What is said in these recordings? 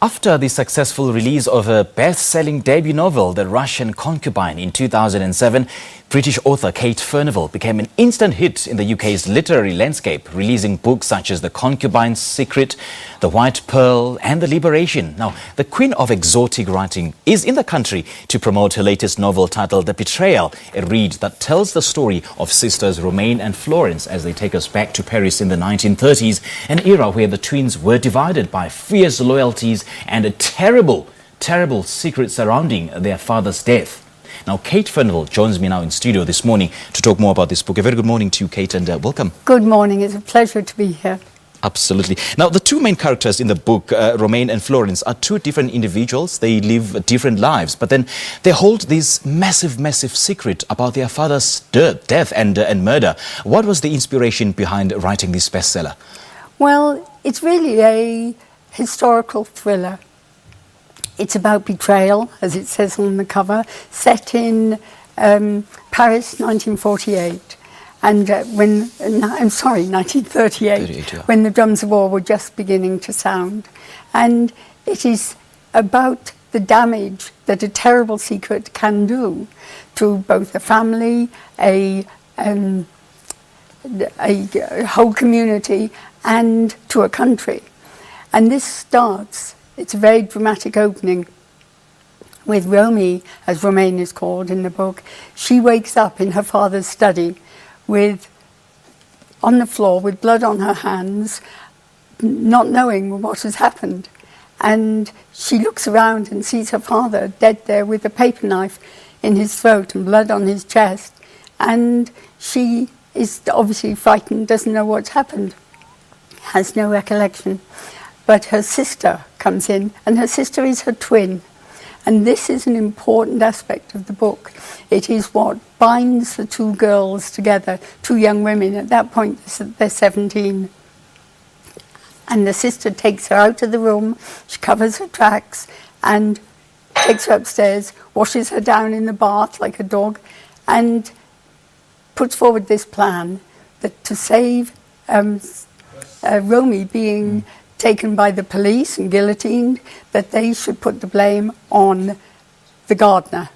After the successful release of her best-selling debut novel, The Russian Concubine, in 2007, British author Kate Furnivall became an instant hit in the UK's literary landscape, releasing books such as The Concubine's Secret, The White Pearl and The Liberation. Now, the queen of exotic writing is in the country to promote her latest novel titled Betrayal, a read that tells the story of sisters Romaine and Florence as they take us back to Paris in the 1930s, an era where the twins were divided by fierce loyalties and a terrible secret surrounding their father's death. Now, Kate Furnivall joins me now in studio this morning to talk more about this book. A very good morning to you, Kate, and welcome. Good morning. It's a pleasure to be here. Absolutely. Now, the two main characters in the book, Romaine and Florence, are two different individuals. They live different lives, but then they hold this massive secret about their father's death and murder. What was the inspiration behind writing this bestseller? Well, it's really a historical thriller. It's about betrayal, as it says on the cover, set in Paris, 1948. And 1938, yeah. When the drums of war were just beginning to sound. And it is about the damage that a terrible secret can do to both a family, a whole community, and to a country. And this starts, it's a very dramatic opening, with Romy, as Romaine is called in the book. She wakes up in her father's study on the floor with blood on her hands, not knowing what has happened. And she looks around and sees her father dead there with a paper knife in his throat and blood on his chest. And she is obviously frightened, doesn't know what's happened, has no recollection. But her sister comes in, and her sister is her twin. And this is an important aspect of the book. It is what binds the two girls together, two young women. At that point, they're 17. And the sister takes her out of the room, she covers her tracks, and takes her upstairs, washes her down in the bath like a dog, and puts forward this plan that to save Romy being taken by the police and guillotined, that they should put the blame on the gardener,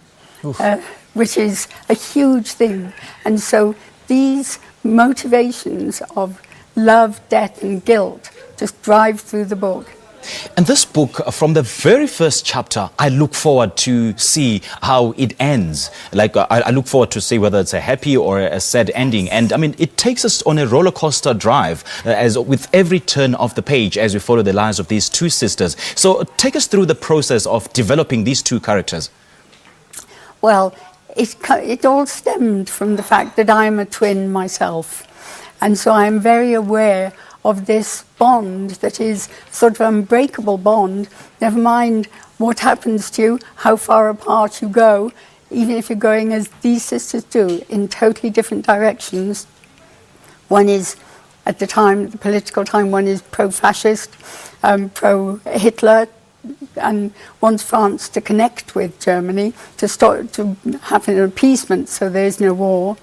which is a huge thing. And so these motivations of love, death and guilt just drive through the book. And this book, from the very first chapter, I look forward to see how it ends. Like, I look forward to see whether it's a happy or a sad ending. And I mean, it takes us on a roller coaster drive, as with every turn of the page, as we follow the lives of these two sisters. So take us through the process of developing these two characters. Well, it all stemmed from the fact that I'm a twin myself. And so I'm very aware of this bond that is sort of an unbreakable bond. Never mind what happens to you, how far apart you go, even if you're going, as these sisters do, in totally different directions. One is, at the time, the political time, one is pro-fascist, pro-Hitler, and wants France to connect with Germany, to have an appeasement so there is no war.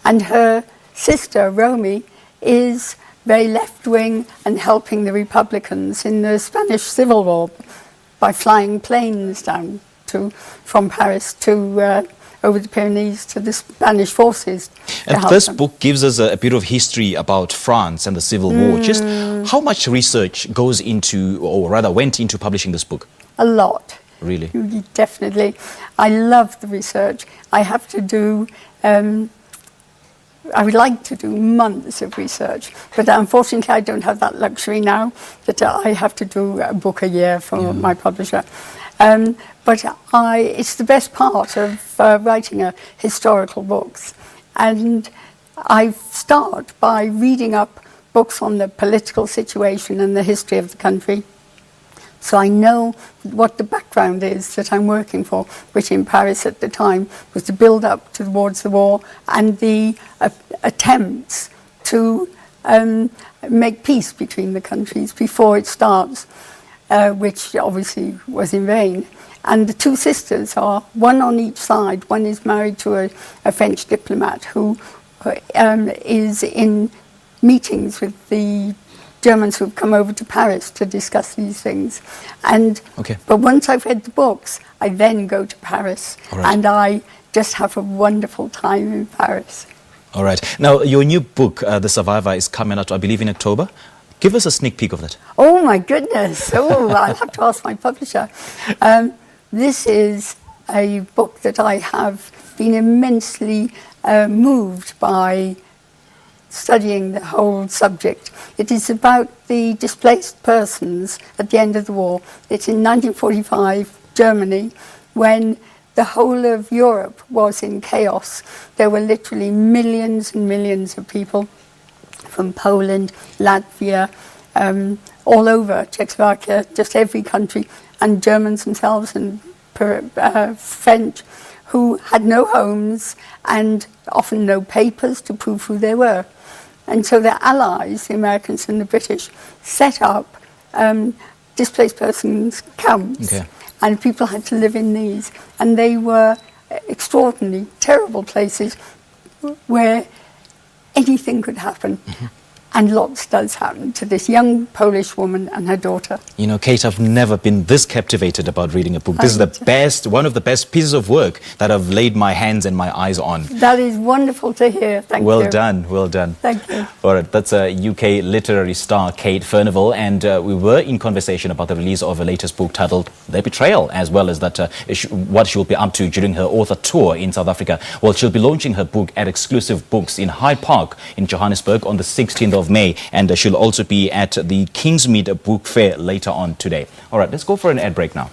And her sister, Romy, is very left-wing and helping the Republicans in the Spanish Civil War by flying planes down from Paris to over the Pyrenees to the Spanish forces. And this book gives us a bit of history about France and the Civil War. Just how much research goes into, or rather went into, publishing this book? A lot. Really? Definitely. I love the research. I have to do I would like to do months of research, but unfortunately I don't have that luxury now, that I have to do a book a year for my publisher. But it's the best part of writing historical books. And I start by reading up books on the political situation and the history of the country. So I know what the background is that I'm working for, which in Paris at the time was the build-up towards the war and the attempts to make peace between the countries before it starts, which obviously was in vain. And the two sisters are one on each side. One is married to a French diplomat who is in meetings with the Germans who've come over to Paris to discuss these things. And Okay. but once I've read the books, I then go to Paris, All right. and I just have a wonderful time in Paris. All right. Now, your new book, The Survivor, is coming out, I believe, in October. Give us a sneak peek of that. Oh my goodness! Oh, I'll have to ask my publisher. This is a book that I have been immensely moved by studying the whole subject. It is about the displaced persons at the end of the war. It's in 1945, Germany, when the whole of Europe was in chaos. There were literally millions and millions of people from Poland, Latvia, all over, Czechoslovakia, just every country, and Germans themselves and French, who had no homes and often no papers to prove who they were. And so their allies, the Americans and the British, set up displaced persons camps. Okay. And people had to live in these. And they were extraordinarily terrible places where anything could happen. And lots does happen to this young Polish woman and her daughter. You know, Kate, I've never been this captivated about reading a book. This is the best, one of the best pieces of work that I've laid my hands and my eyes on. That is wonderful to hear. Thank you. Well done, well done. Thank you. All right, that's a UK literary star, Kate Furnivall, and we were in conversation about the release of her latest book titled The Betrayal, as well as that what she'll be up to during her author tour in South Africa. Well, she'll be launching her book at Exclusive Books in Hyde Park in Johannesburg on the 16th of May, and she'll also be at the Kingsmead Book Fair later on today. All right, let's go for an ad break now.